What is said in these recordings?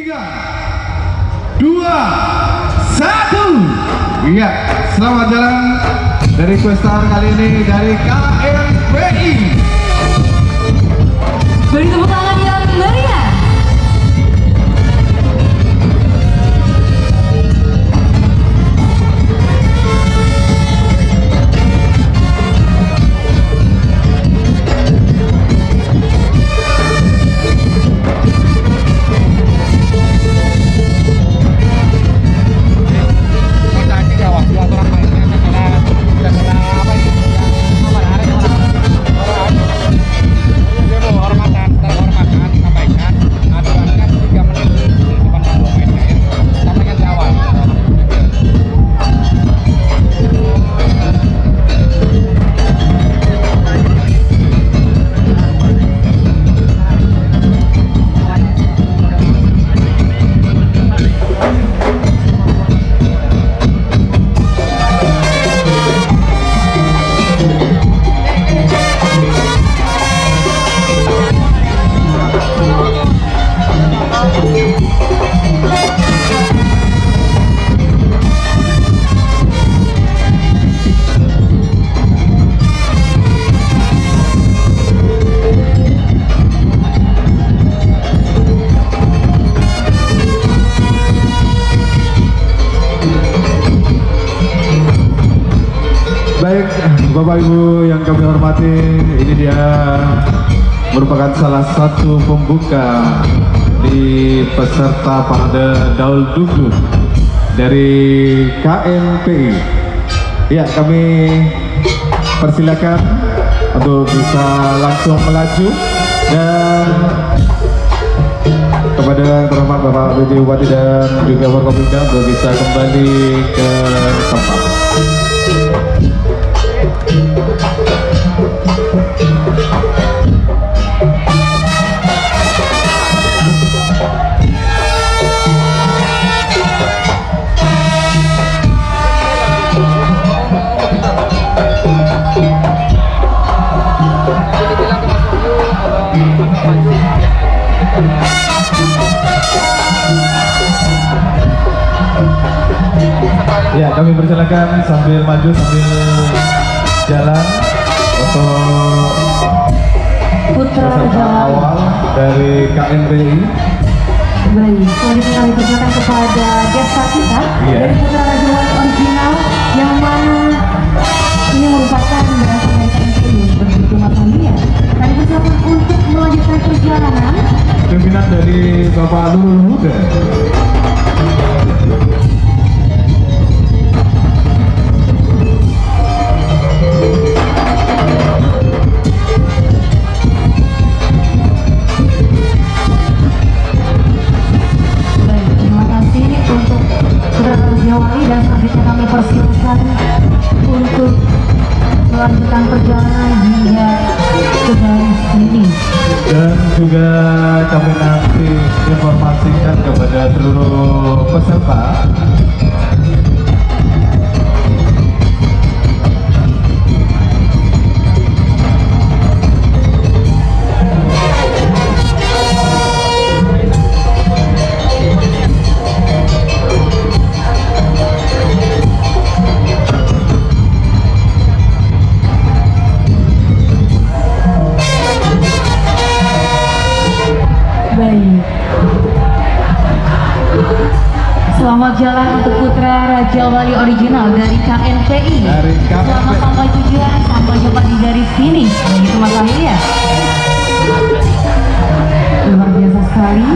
3, 2, 1. Iya, selamat jalan dari Questar kali ini dari KMPI. Beri tepuk tangan yang meriah. Baik, Bapak Ibu yang kami hormati, ini dia merupakan salah satu pembuka di peserta pada Daul Dugdug dari KMPI. Ya, kami persilakan untuk bisa langsung melaju, dan kepada yang terhormat Bapak PJ Bupati dan juga Forkopimda untuk bisa kembali ke tempat. Ya, kami persilakan sambil maju sambil jalan untuk Putra peserta Jawa awal dari KMPI. Baik, selanjutnya kami persilakan kepada gestar kita dari Putra Raja Wali original, yang mana ini merupakan berasal dari KMPI begitu matangnya. Kami persilakan untuk melanjutkan perjalanan. Pimpinan dari Bapak Lulul Huda. Dan selanjutnya kami persilakan untuk melanjutkan perjalanan hingga ke garis finish. Dan juga kami nanti informasikan kepada seluruh peserta Selamat jalan untuk Putra Raja Wali original dari KMPI. Selamat sampai tujuan, sampai jumpa di garis finish. Begitu Mas ya. Luar biasa sekali.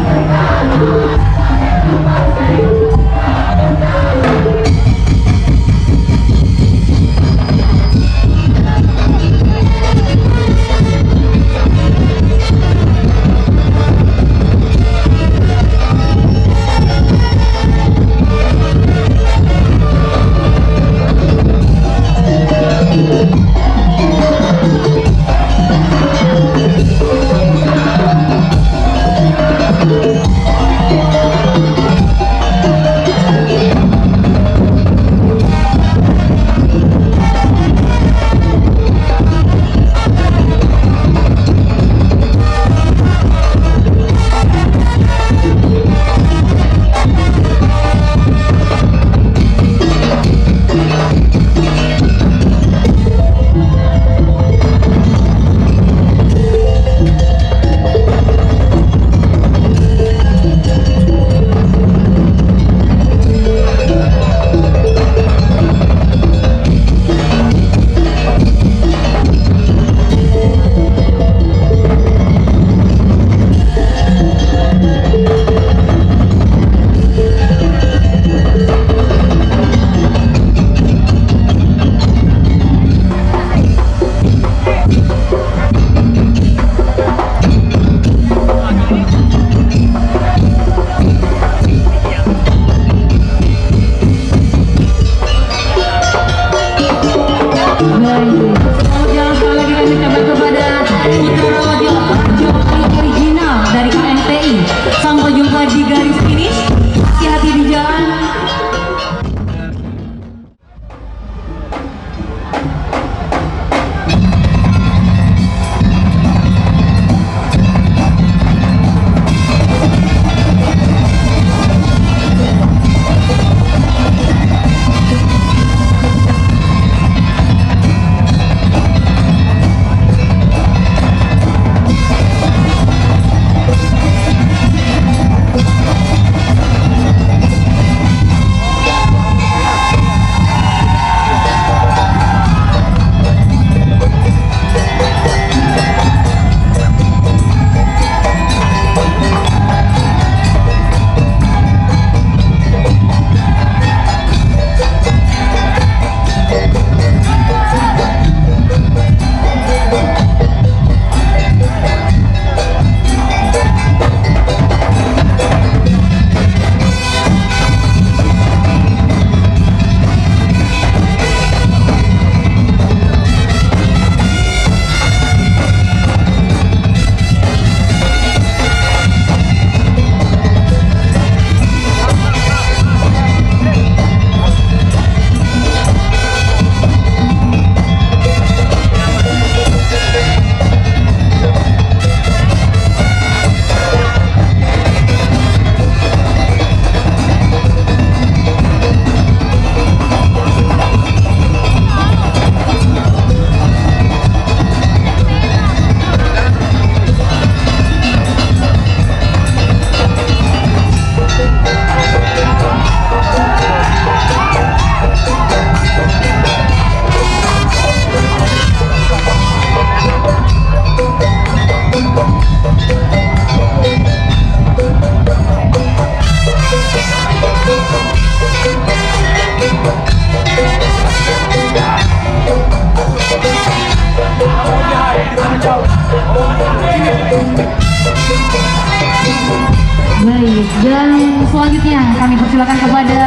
Baik, dan selanjutnya kami persilakan kepada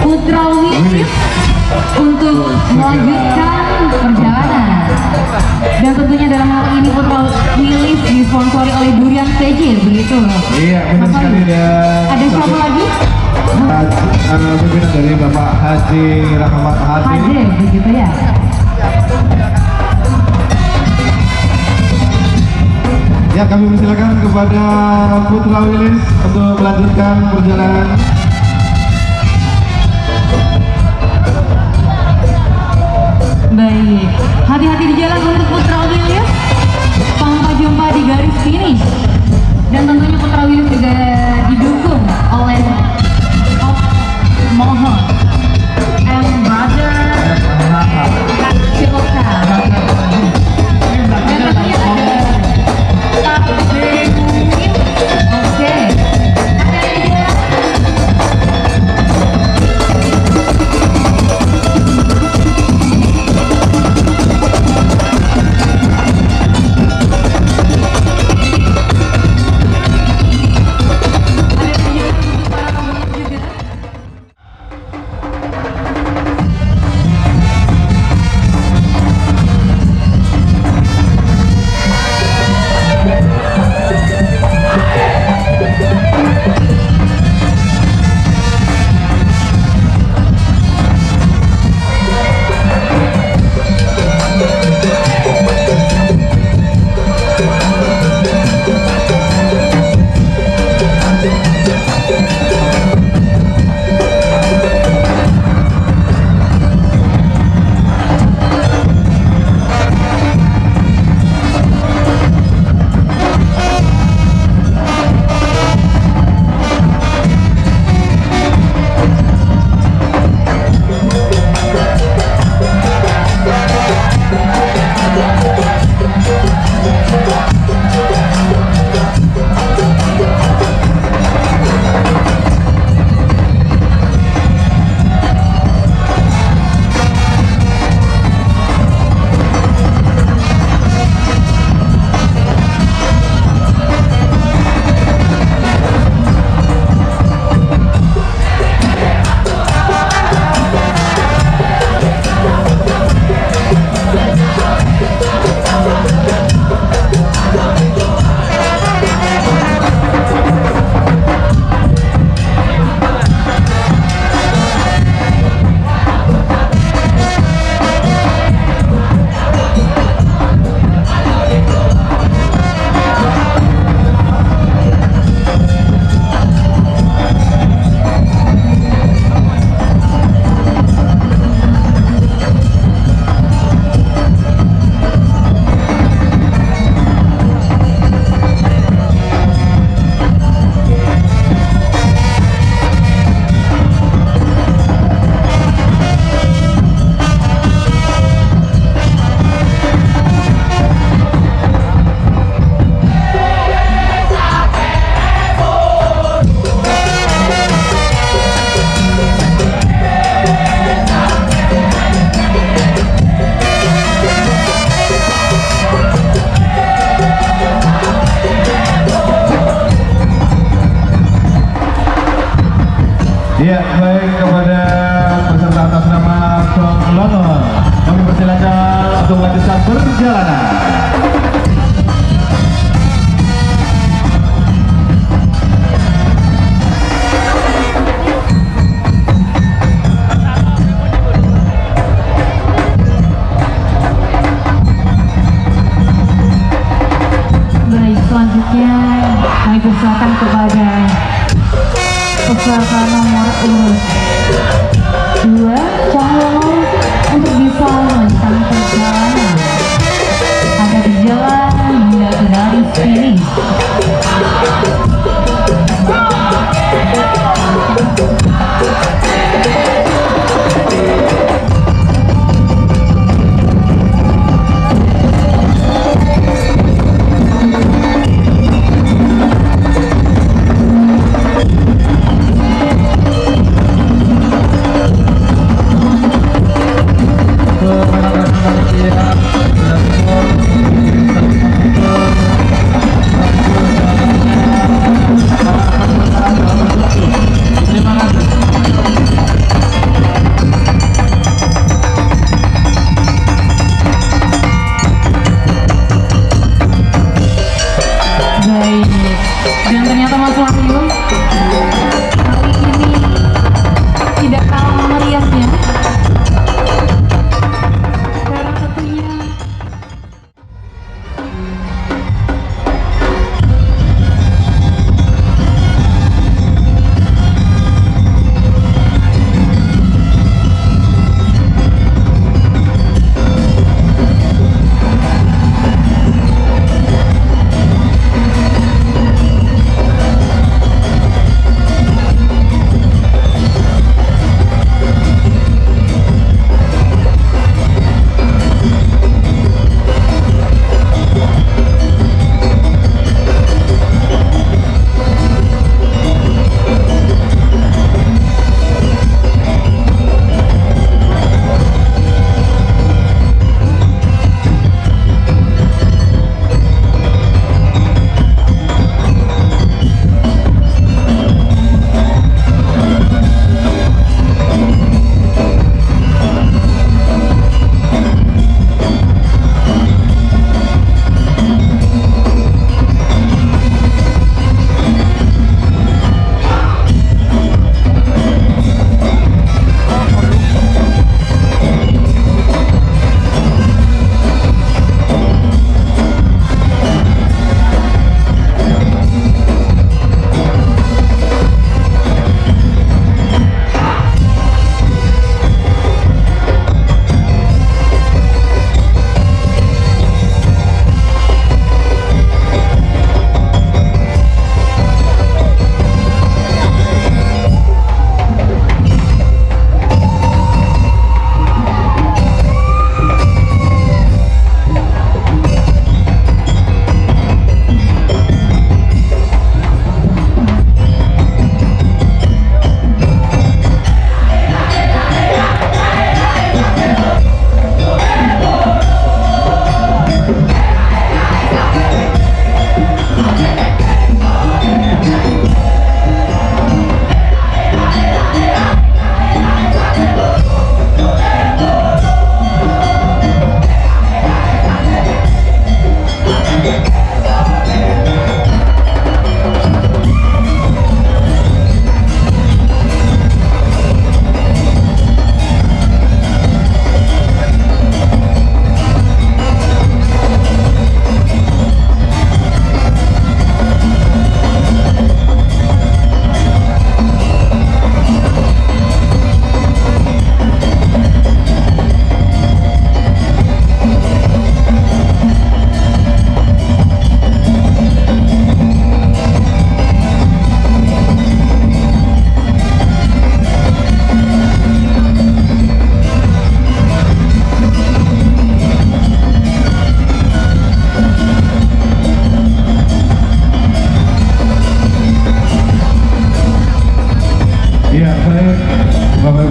Putra Wilis untuk melanjutkan perjalanan. Dan tentunya dalam hal ini Putra Wilis disponsori oleh Durian PJ, begitu. Iya, benar sekali. Dan ada siapa lagi? pimpinan dari Bapak Haji Rahmat Haji, begitu ya. Ya, kami persilakan kepada Putra Wilis untuk melanjutkan perjalanan. Baik, hati-hati di jalan untuk Putra Wilis. Sampai jumpa di garis finish. Dan tentunya Putra Wilis juga didukung oleh Mohon and Brother Ciloka. Dan tentunya ada Takdir Mungkin. Oke, hati-hati di jalan. Ya, baik, kepada peserta atas nama Song Lono, kami persilakan untuk melanjutkan perjalanan. Baik, selanjutnya kami persilakan kepada peserta nomor urut 2 Cahyono untuk bisa melanjutkan perjalanan. Ada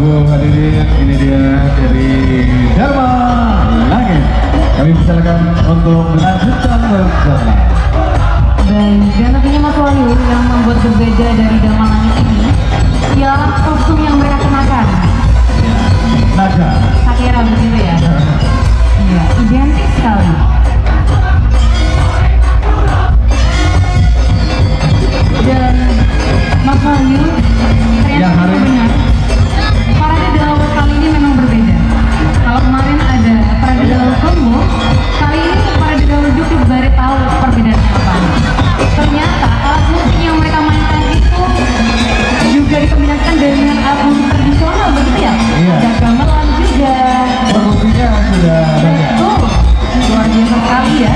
Ibu hadirin, ini dia dari Dharma Langit. Kami persilakan untuk melanjutkan perjalanan. Baik, dan tentunya Mas Wahyu yang membuat berbeda dari Dharma Langit ini ialah kostum yang mereka kenakan. Naga. Sakera begitu ya? Iya, identik sekali. Dan Mas Wahyu, ternyata itu benar. Parade Delaware kali ini memang berbeda. Kalau kemarin ada Parade Delaware Kongo, kali ini Parade Delaware Jukut Bare tahu perbedaannya apa. Ternyata alat musik yang mereka mainkan itu juga dikombinasikan dengan alat musik tradisional, begitu ya? Iya. Ada gamelan juga. Produksinya sudah banyak. Betul, luar biasa sekali ya.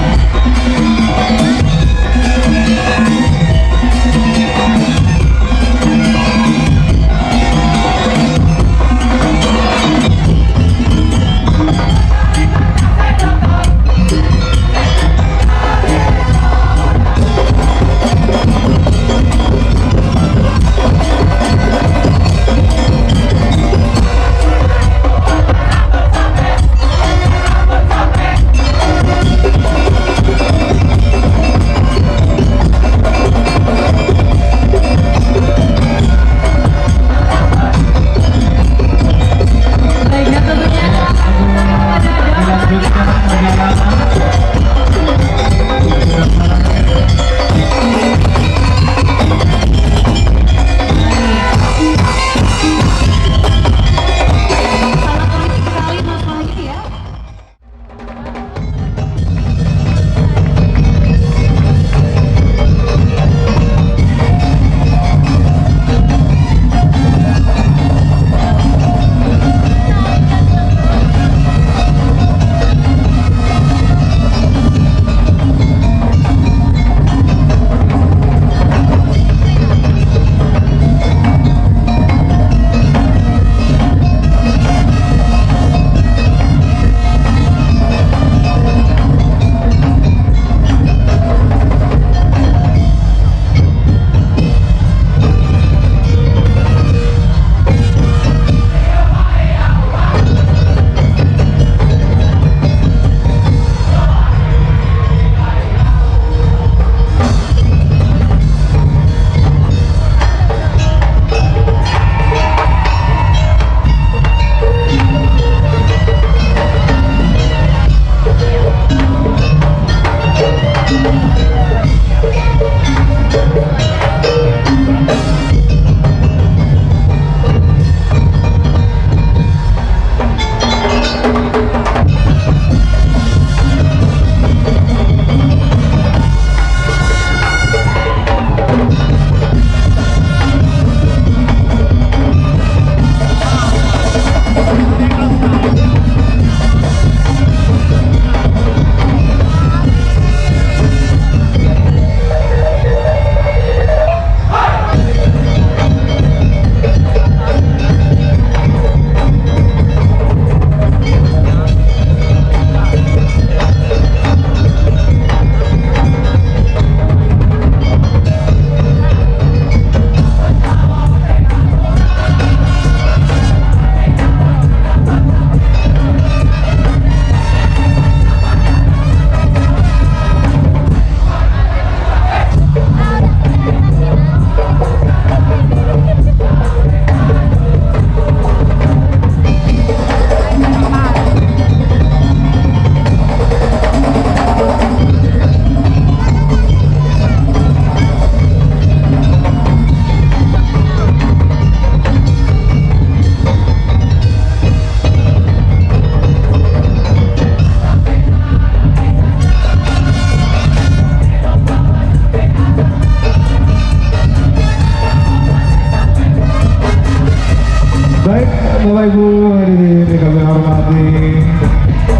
Bapak Ibu hadirin yang kami hormati,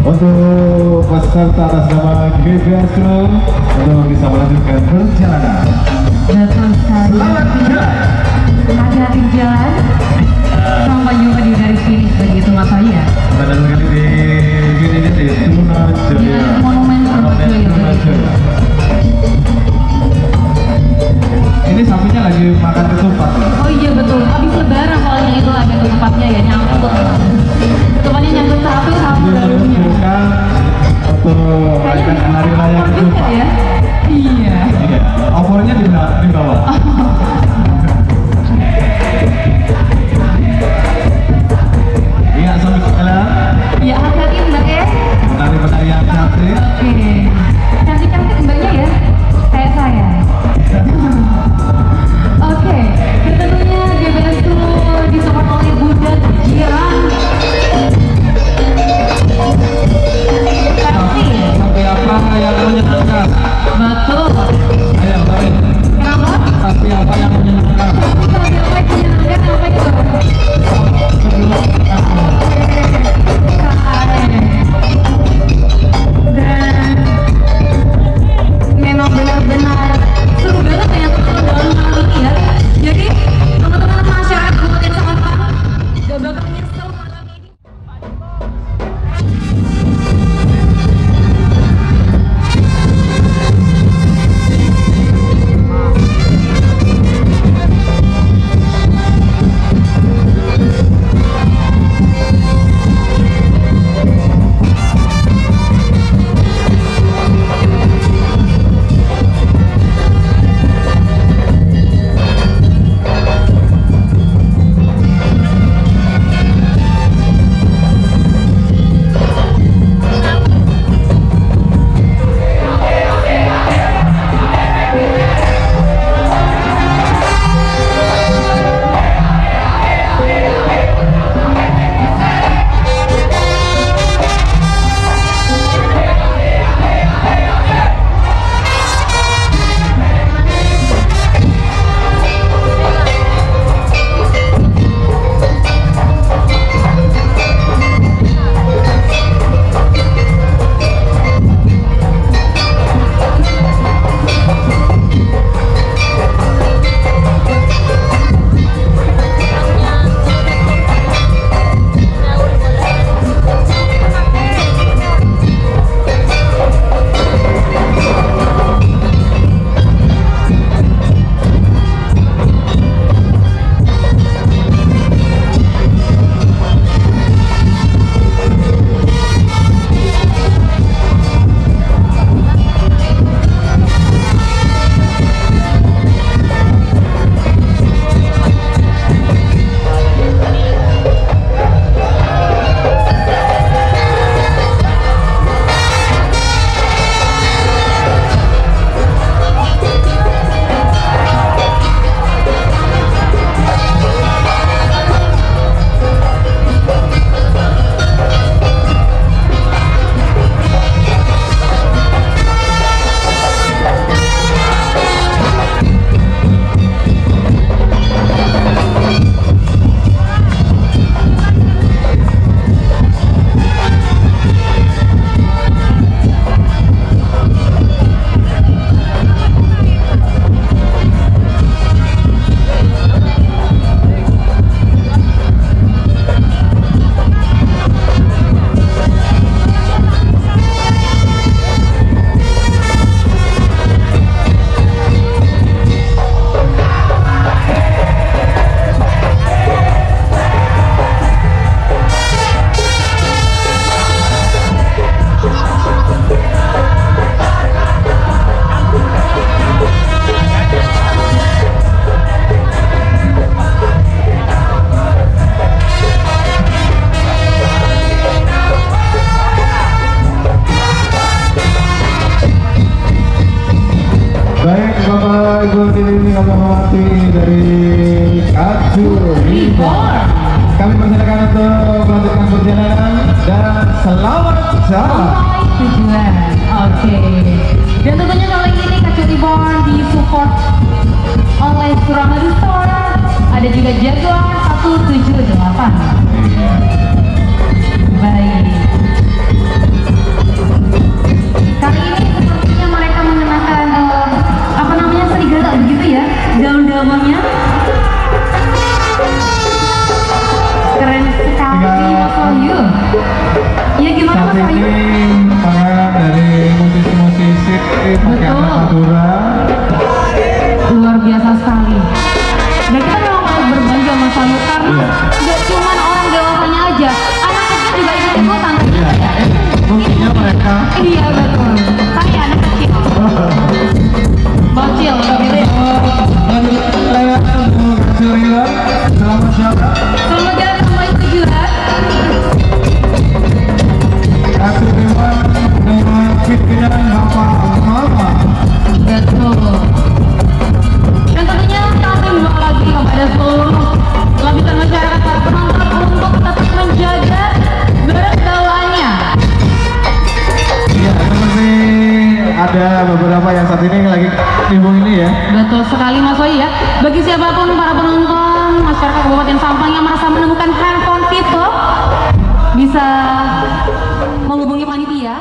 untuk peserta atas nama GBS Group untuk bisa melanjutkan perjalanan. Betul sekali. Selamat jalan. Hati-hati di jalan. Sampai jumpa di garis finish begitu Mas Wahyu. Pada kali di ini di Trunajaya. Monumen Trunajaya. Ini sapinya lagi makan ketupat. Oh iya betul, habis lebaran soalnya itu ada tempatnya ya, nyampe Ibu Dini Kamawati dari Kaju Reborn. Kami persilakan untuk melanjutkan perjalanan dan selamat jalan. Tujuan, oke. Dan tentunya kali ini Kaju Reborn disupport oleh Suramadu Store. Ada juga Jaguar 178. Baik. Kali ini sepertinya mereka mengenakan apa namanya, serigala begitu ya, daun-daunnya. Keren sekali Mas Wahyu. Ya gimana Mas Saat Wahyu? ini para dari musisi-musisi pakai alat Madura. Luar biasa sekali. Dan kita memang harus berbangga Mas Wahyu karena nggak cuma orang dewasanya aja, anak kecil juga ikut ikutan. Buktinya mereka. Iya betul. Saya anak kecil. Bocil begitu ya. Lanjut lewat untuk Kaju Reborn. Selamat jalan. Selamat jalan sampai tujuan. Kaju Reborn dengan pimpinan Bapak Mama. Betul. Dan tentunya kami juga lagi kepada seluruh lapisan masyarakat para penonton untuk tetap menjaga keberagamannya. Iya, seperti ada beberapa yang saat ini lagi timbul ini ya. Betul sekali Mas Wahyu ya. Bagi siapapun para penonton masyarakat Kabupaten Sampang yang merasa menemukan handphone tipe, bisa menghubungi panitia.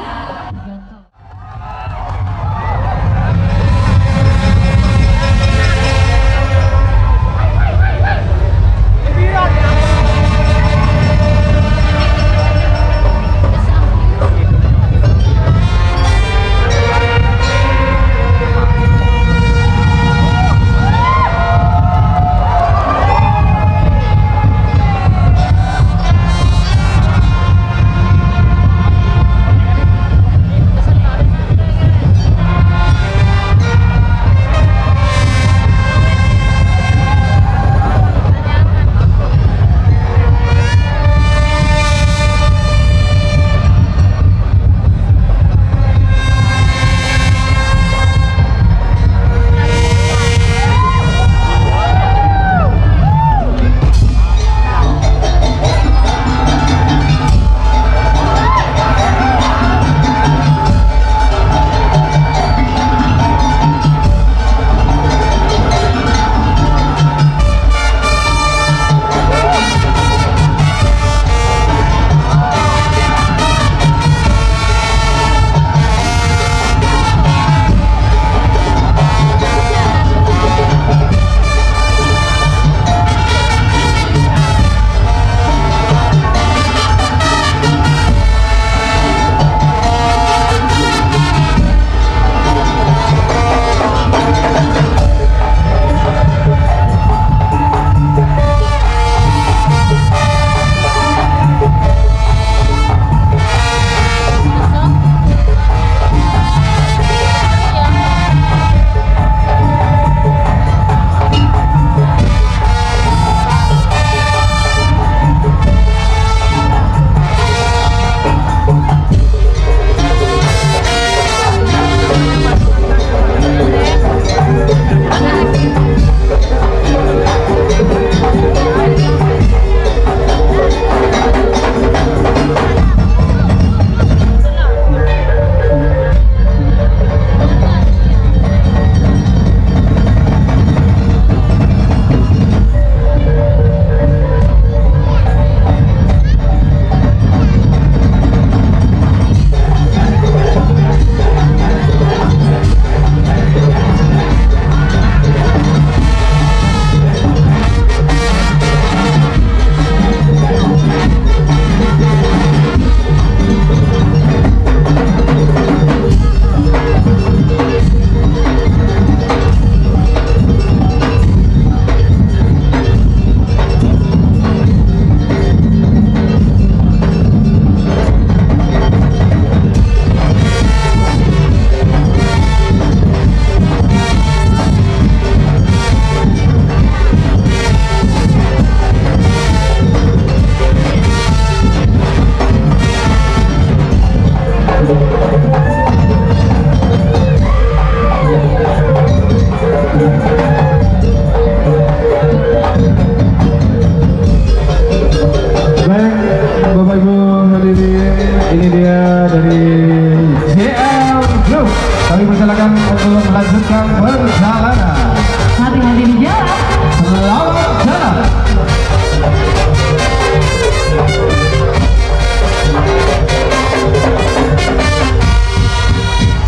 melanjutkan perjalanan. Hati-hati di jalan. Selamat jalan.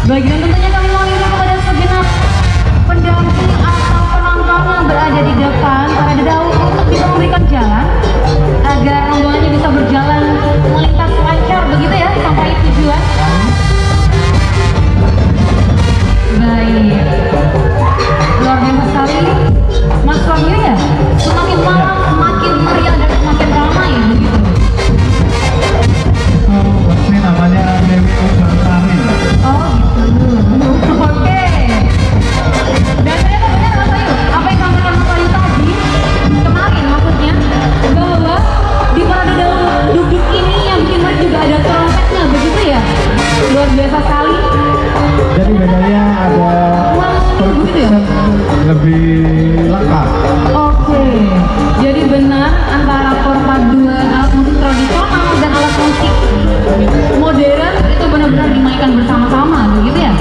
Bagian tentunya kami mengirim kepada segenap pendamping atau penonton yang berada di depan para dedauh untuk bisa memberikan jalan agar rombongannya bisa berjalan melintas lancar begitu ya sampai tujuan. Baik, luar biasa sekali Mas Wahyu ya. Semakin malam semakin meriah dan semakin ramai begitu. Ini namanya Dewi Ursari. Oh gitu. Oke. Dan ternyata benar Mas Wahyu, apa yang disampaikan Mas Wahyu tadi kemarin maksudnya bahwa di parade dalam duduk ini yang bikin mereka juga ada trompetnya begitu ya. Luar biasa sekali. Jadi bedanya ada Begitu ya. lebih lengkap. Oke. Jadi benar antara perpaduan alat musik tradisional dan alat musik modern itu benar-benar dimainkan bersama-sama begitu ya.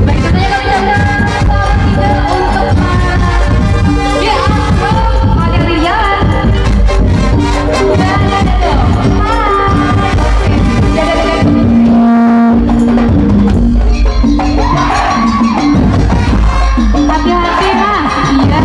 Baik, tentunya kami ucapkan selamat tinggal untuk ya hadir di jalan. Hati-hati Mas. Iya.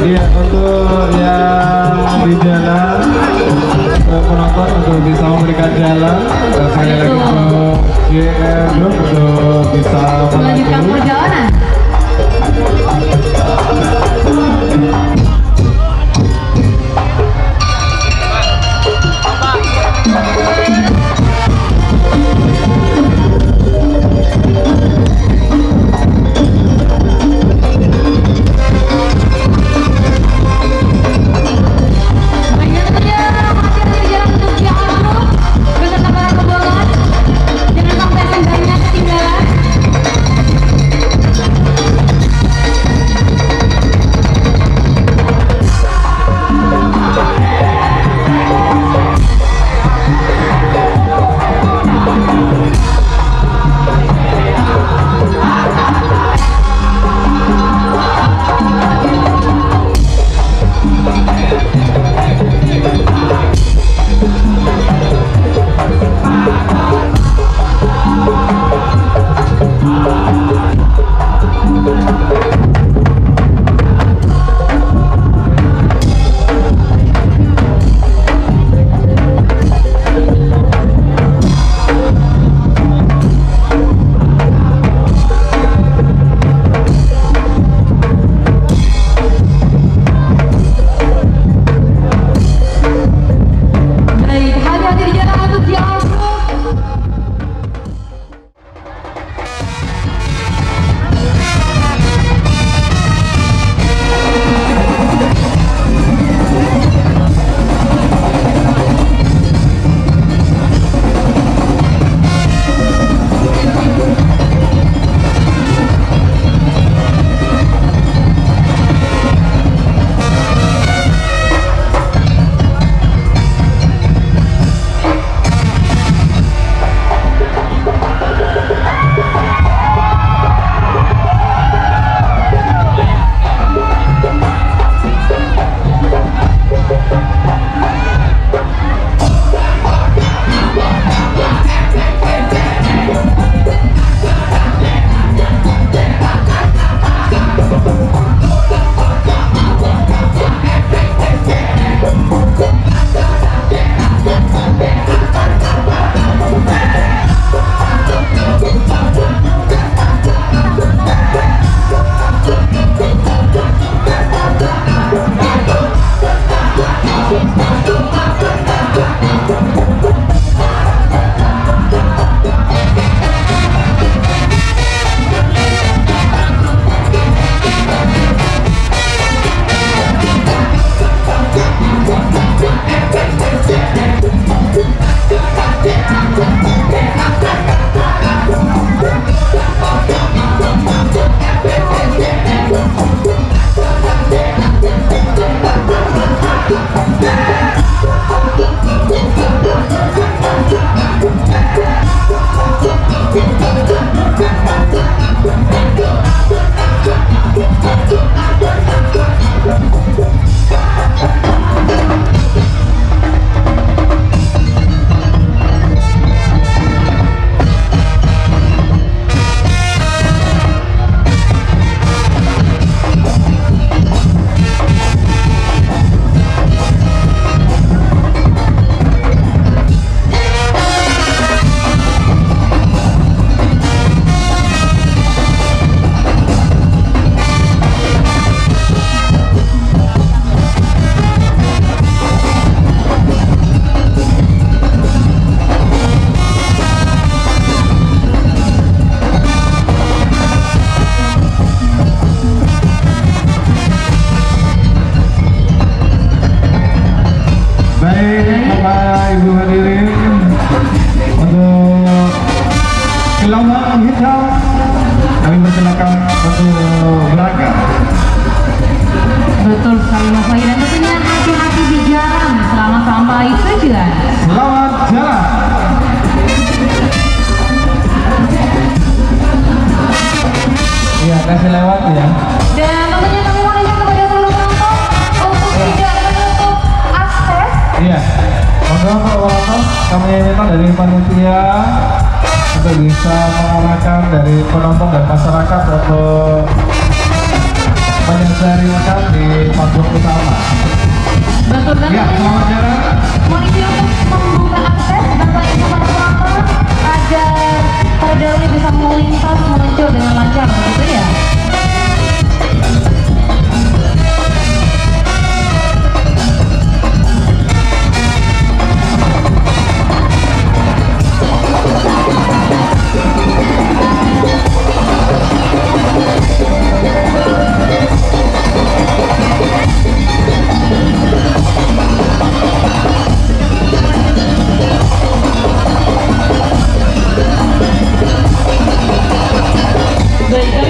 Iya, untuk yang di jalan penonton untuk bisa memberikan jalan dan sekali lagi untuk JR Group untuk bisa Melanjutkan perjalanan. Baiknya tentunya masih ada di jalan untuk JR Group beserta para rombongan. Jangan sampai tendanya ketinggalan. Baik, Bapak Ibu hadirin, untuk gelombang hitam kami persilakan untuk berangkat. Betul sekali Mas Wahyu, dan tentunya hati-hati di jalan selama sampai tujuan. Selamat jalan. Iya, kasih lewat ya. Dan tentunya kami mohon kepada seluruh penonton untuk tidak menutup akses. Iya, monggo Pak Waroto, kami minta dari panitia untuk bisa mengarahkan dari penonton dan masyarakat untuk menyadari makan di panggung utama. Betul, dan Ya, selamat jalan. mohon izin untuk membuka akses Bapak Ibu para penonton agar para dahulu bisa melintas meluncur dengan lancar, begitu ya. Baik,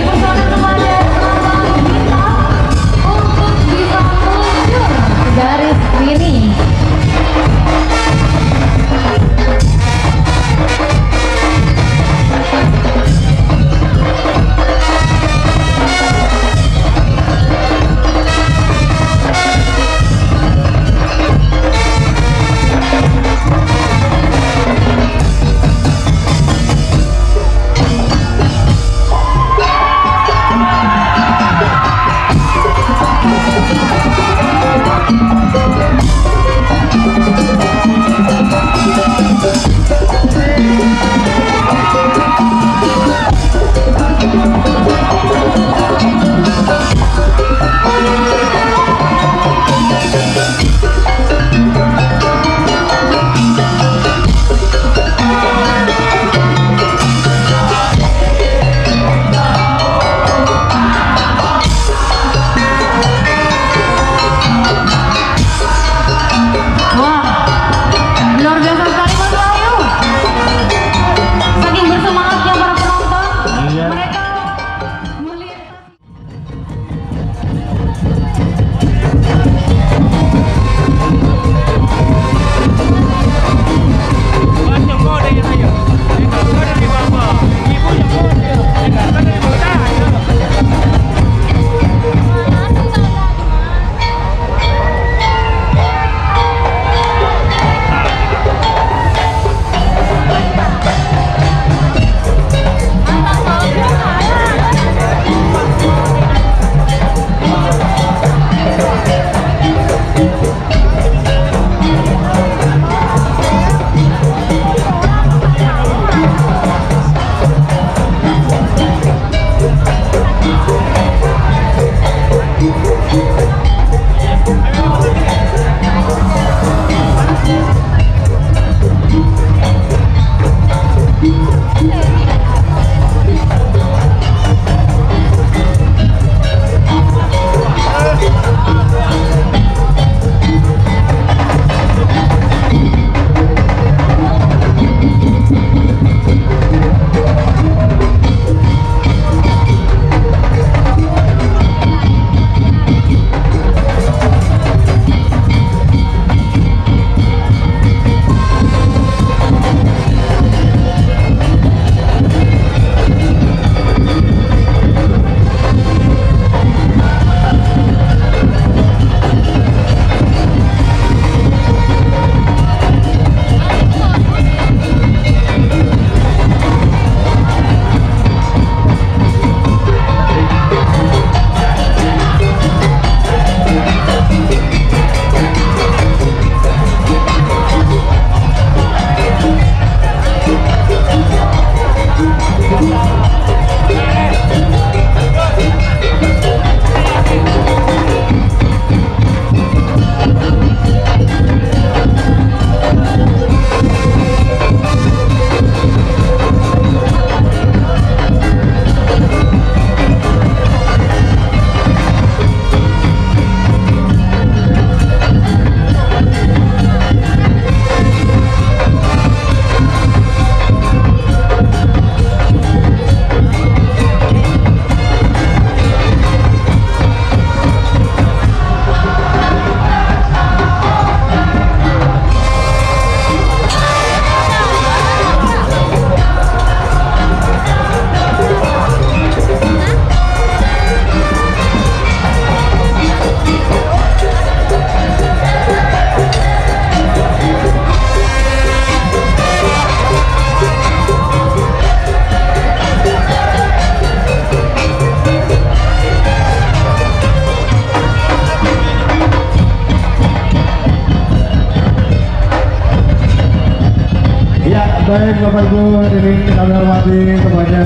baik Bapak Ibu, ini kami hormati kepada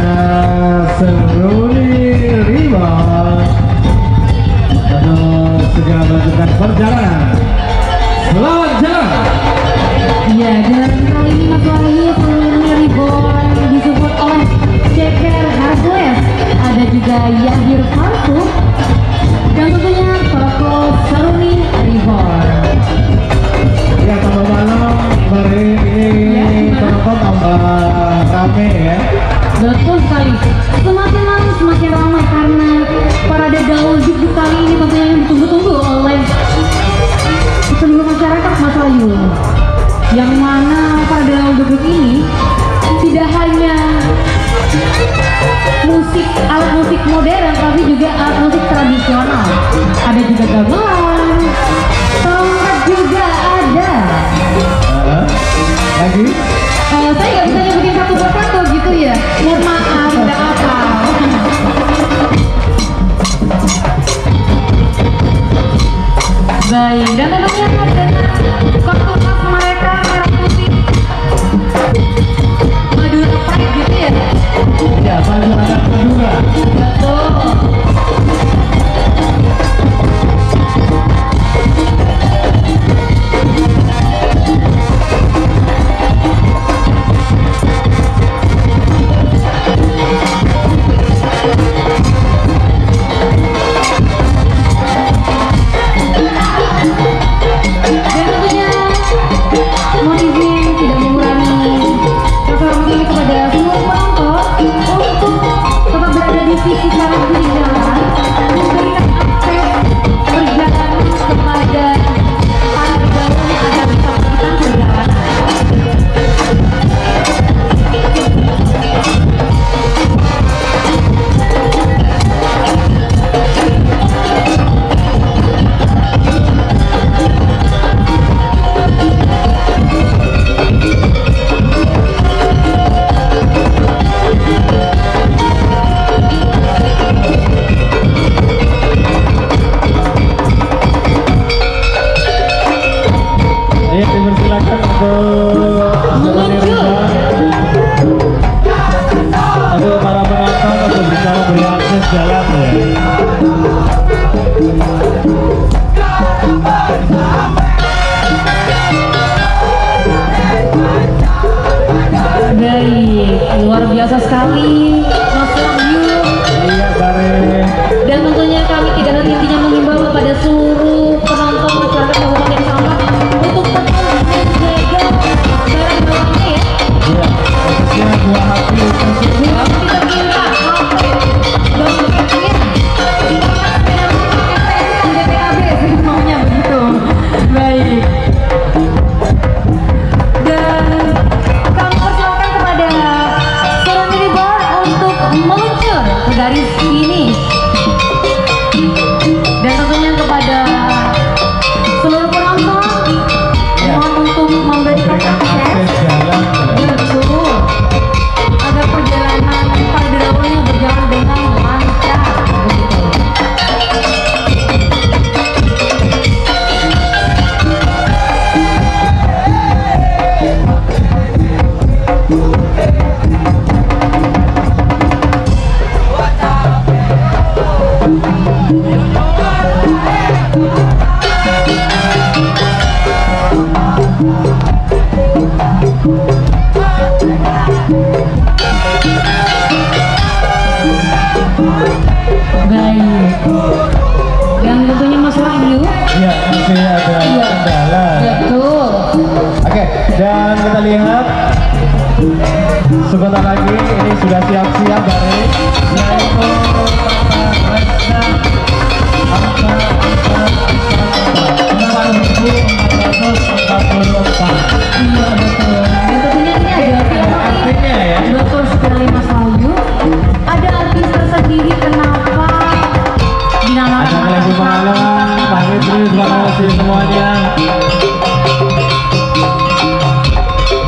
Seruni Rival untuk segera melanjutkan perjalanan. Selamat jalan. Iya, dan kali ini Mas Wahyu Seruni Reborn disupport oleh Ceker Hardware, ada juga Yahir Farku, dan tentunya toko Seruni Reborn. Ya, tambah malam hari ini penonton tambah rame ya. Betul sekali, semakin malam semakin ramai karena parade daun dugduk kali ini tentunya yang ditunggu-tunggu oleh seluruh masyarakat Mas Wahyu. Yang mana parade daun dugduk ini tidak hanya musik, alat musik modern, tapi juga alat musik tradisional. Ada juga gamelan, tongkat juga ada. Lagi? Saya nggak bisa nyebutin satu persatu gitu ya. Mohon maaf, nggak apa. Baik, dan tentunya dengan kostum khas mereka merah putih Madura Pride gitu ya. Ya, paling ada Madura. Betul. Dan tentunya mohon izin tidak mengurangi rasa hormat ini kepada seluruh penonton untuk tetap berada di sisi kanan kiri jalan, memberikan akses perjalanan kepada para pegawai agar bisa melakukan perjalanan. Ayo dipersilakan untuk Seruni Rival. Untuk para penonton untuk bisa memberi akses jalan ya. Baik, luar biasa sekali Mas Wahyu. Iya, Bare. Dan tentunya kami tidak henti-hentinya mengimbau kepada seluruh penonton masyarakat Kabupaten Sampang untuk tetap menjaga barang bawahnya ya. Iya, khususnya buah hati tersebut. Kami tidak minta HP dan paketnya kita pakai BPKB semuanya begitu. Baik. Dan kami persilakan kepada Seruni Reborn untuk meluncur ke garis finish. Dan tentunya kepada seluruh penonton mohon untuk memberikan akses Akses jalan. betul agar perjalanan pada dahulunya berjalan dengan lancar begitu. Baik. Dan tentunya Mas Wahyu. Iya, masih ada kendala. Betul. Oke, dan kita lihat sebentar lagi ini sudah siap-siap Bare, yaitu Iya betul. Dan tentunya ini ada artinya ya. betul sekali Mas Wahyu. Ada artis tersendiri kenapa dinamakan Ada lagu pengalaman, Pak Fitri, terima kasih semuanya.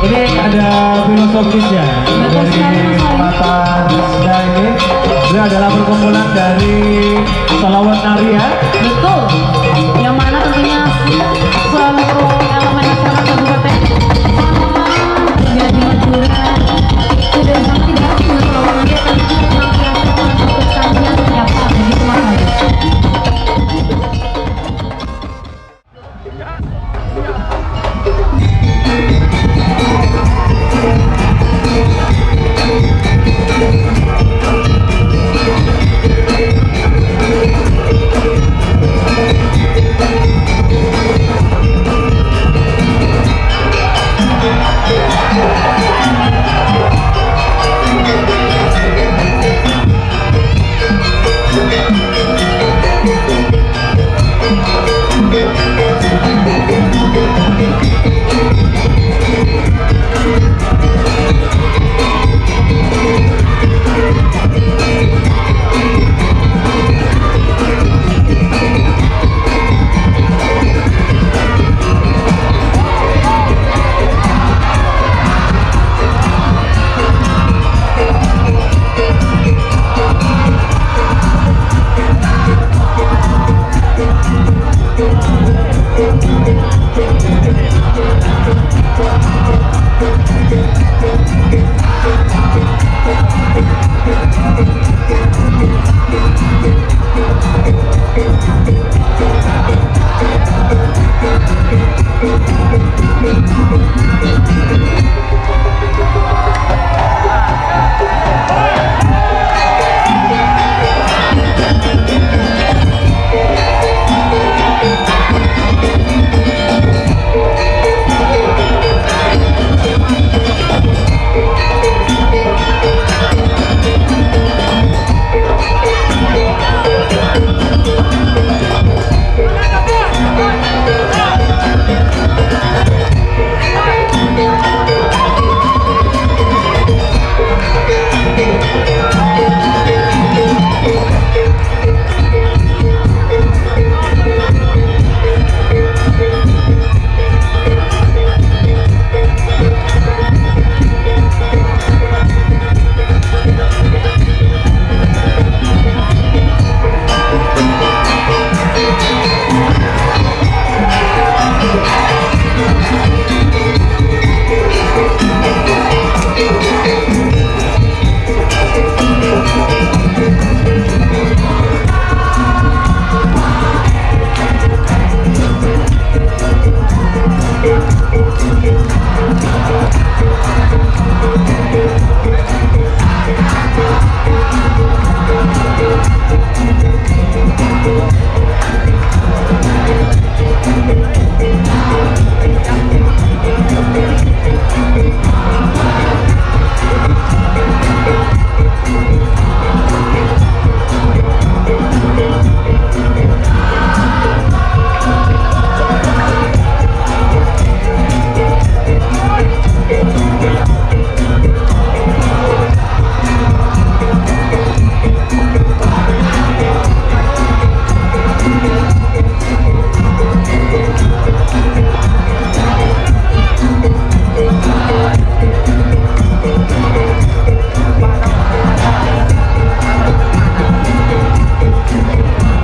Ini ada filosofisnya dari mata Rizda ini. Ini adalah perkumpulan dari Salawat Naria. betul. Yang mana tentunya seluruh elemen masyarakat Kabupaten Sampang tidak dimajuri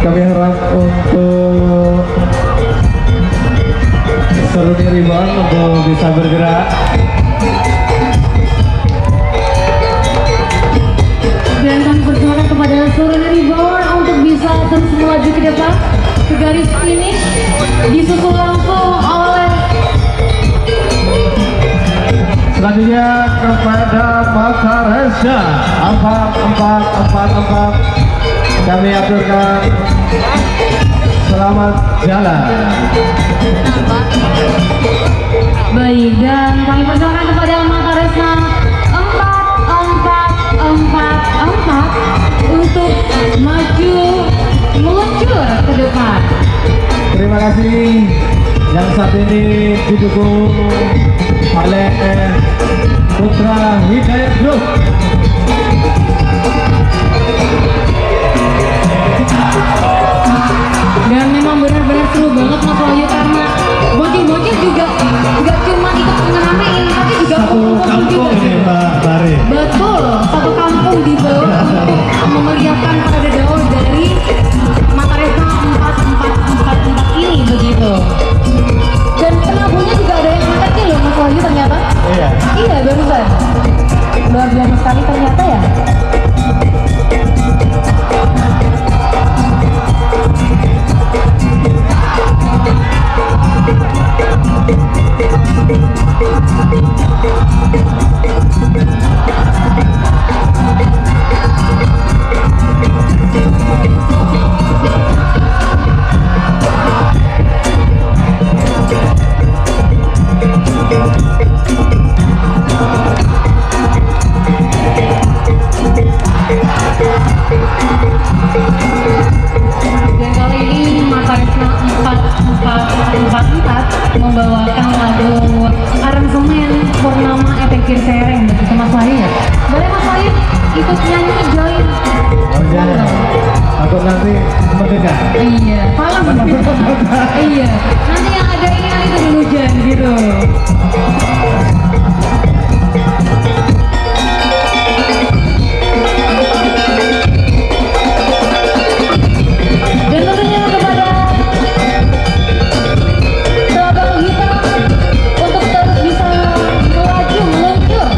Kami harap untuk Seruni Rebound untuk bisa bergerak. Dan kami persilakan kepada Seruni Rebound untuk bisa terus melaju ke depan ke garis finish, disusul langsung oleh Selanjutnya kepada Makaresa 4444. Kami aturkan selamat jalan. baik, dan kami persilakan kepada Makaresna 4444 untuk maju meluncur ke depan. Terima kasih yang saat ini didukung oleh Putra Hidayat Group. Dan memang benar-benar seru banget Mas Wahyu, karena bocil-bocil juga nggak cuma ikut ngeramein, tapi juga Satu kampung ini Mbak Bari. betul, satu kampung dibawa untuk memeriahkan pada daun dari Makaresna 4444 ini begitu. Dan penabuhnya juga ada yang anak kecil loh Mas Wahyu ternyata. Iya. Iya barusan. Luar biasa sekali ternyata ya. Dan kali ini Makaresna 4444 membawakan lagu aransemen Purnama Epekir Sereng begitu Mas Wahyu ya. Boleh Mas Wahyu ikut nyanyi join? Oh iya. Aku nanti mendekat. Iya, palas gitu. Iya, nanti yang ada ini kan itu hujan gitu. Dan tentunya kepada Seragam Hitam untuk terus bisa melaju meluncur.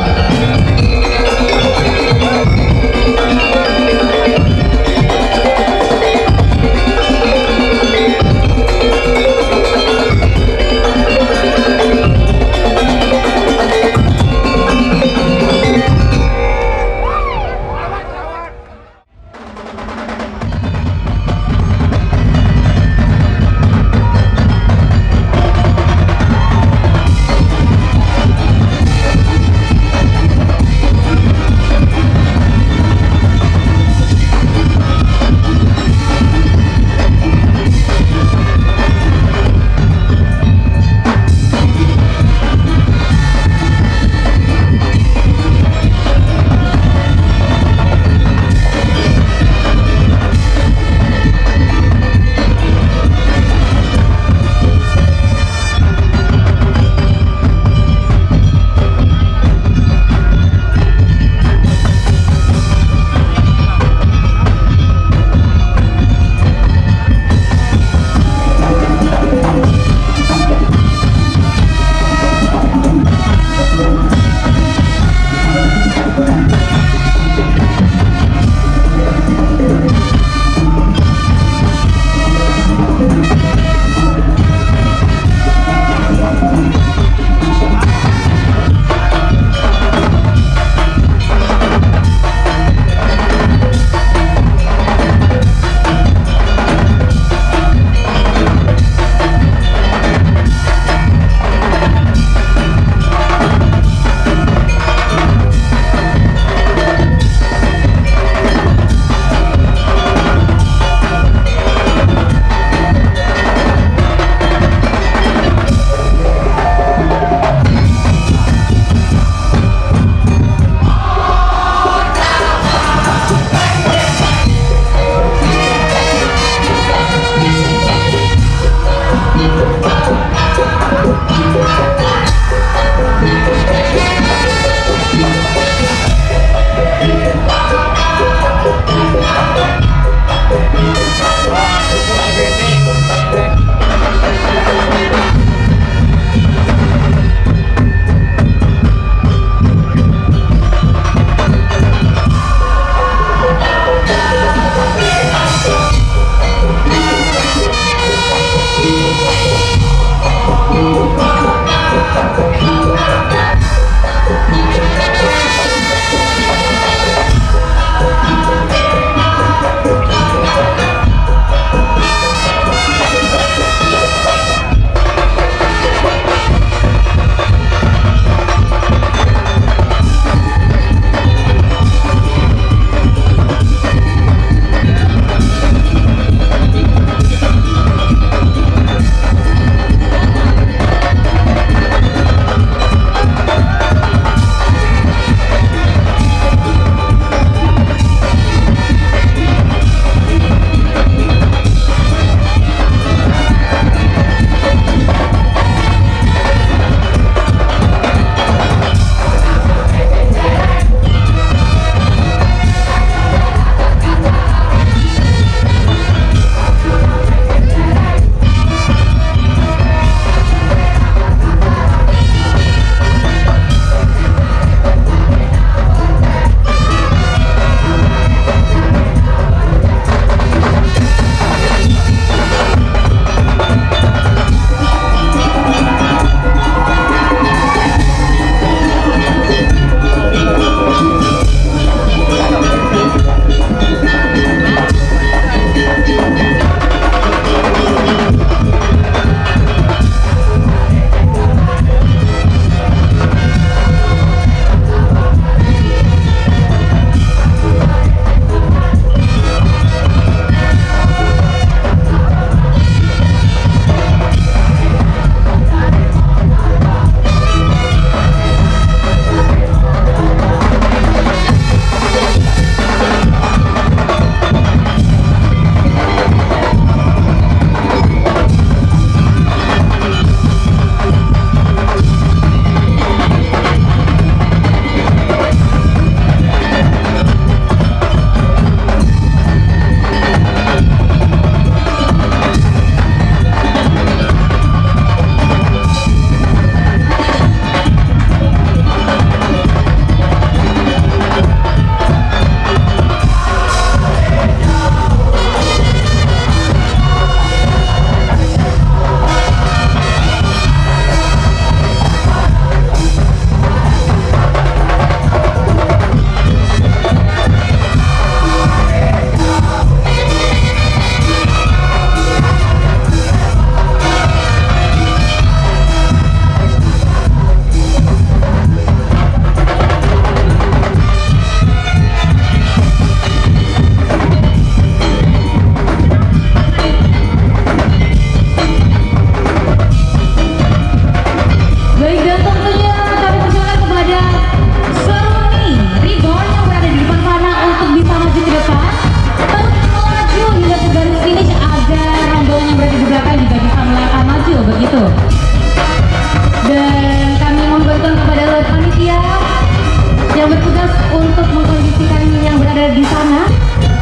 di sana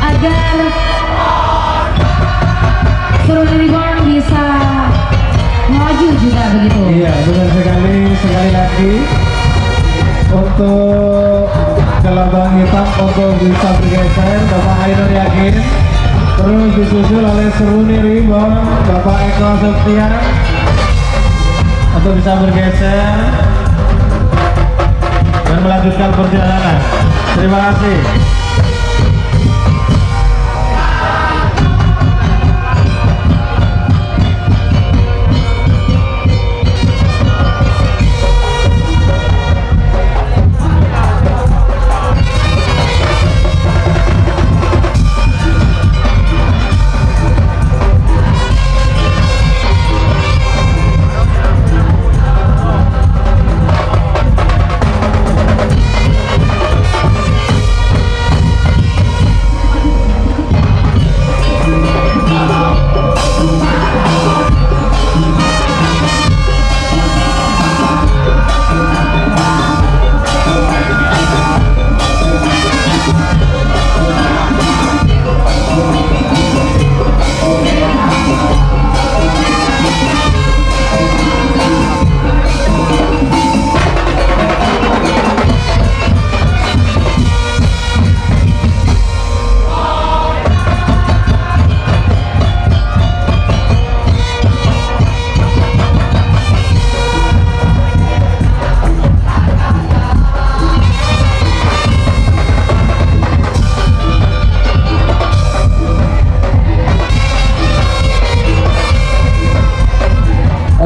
agar Seruni Reborn bisa maju juga begitu. Iya, benar sekali lagi untuk gelabang hitam untuk bisa bergeser Bapak Ainur Yakin, terus disusul oleh Seruni Reborn Bapak Eko Septian untuk bisa bergeser dan melanjutkan perjalanan. Terima kasih.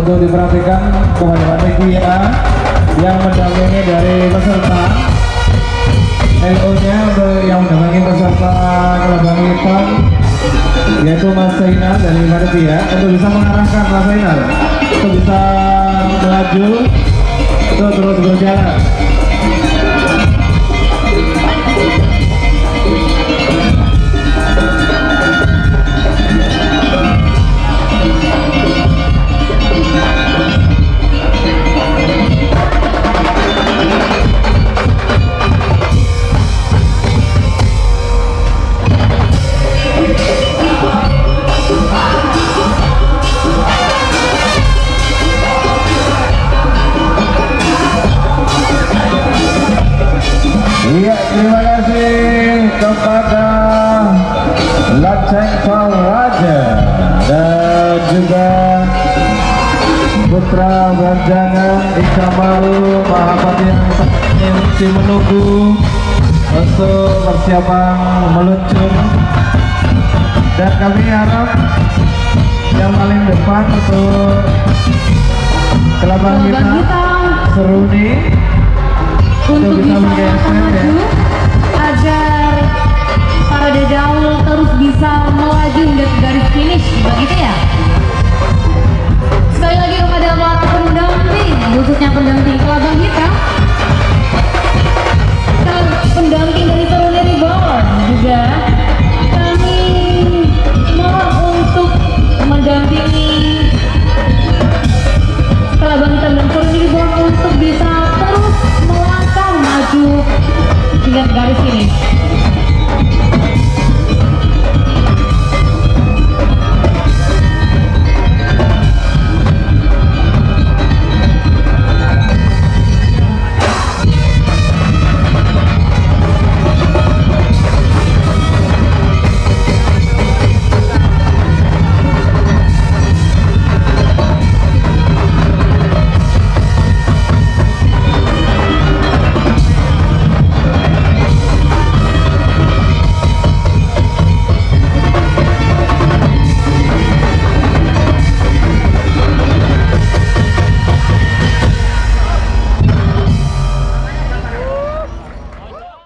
Untuk diperhatikan teman-teman media yang mendampingi dari peserta, LO nya untuk yang mendampingi peserta gelabang hitam yaitu Mas Zainal dari panitia untuk bisa mengarahkan Mas Zainal untuk bisa melaju untuk terus berjalan. Iya, terima kasih kepada Laceng Fawraja dan juga Putra Banjangan Ikamaru Mahapati yang masih menunggu untuk persiapan meluncur, dan kami harap yang paling depan untuk gelabang hitam Seruni